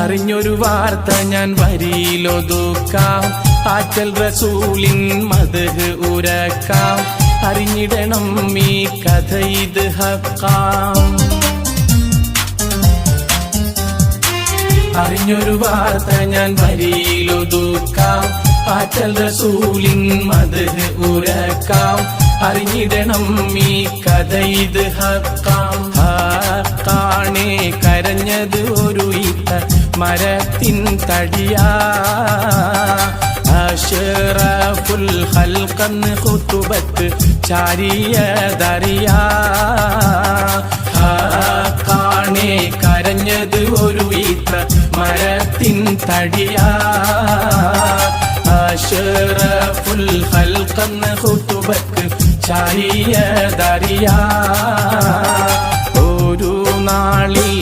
അറിഞ്ഞൊരു വാർത്ത ഞാൻ വരിയിലൊതുക്കാം. ആറ്റൽ റസൂലിൻ മദ്ഹ് ഉരക്കാം. അറിഞ്ഞിടണം ഈ കഥ ഇത് ഹക്കാം. അറിഞ്ഞൊരു വാർത്ത ഞാൻ വരിയിലൊതുക്കാം. ആറ്റൽ റസൂലിൻ മദ്ഹ് ഉരക്കാം. അറിഞ്ഞിടണം ഈ കഥ ഇത് ഹക്കാം. ഹക്കാണേ കരഞ്ഞത് ഒരു ഈത്ത മരത്തിൻ തടിയാ. അഷ്റഫുൽ ഖൽഖന്ന് ഖുതുബത്ത് ചാരിയതറിയാ. ഹക്കാണേ കരഞ്ഞത് ഒരു ഈത്ത മരത്തിൻ തടിയാ. അഷ്റഫുൽ ഖൽഖന്ന് ഖുതുബത്ത് ചാരിയതറിയാ. ഒരു നാളിൽ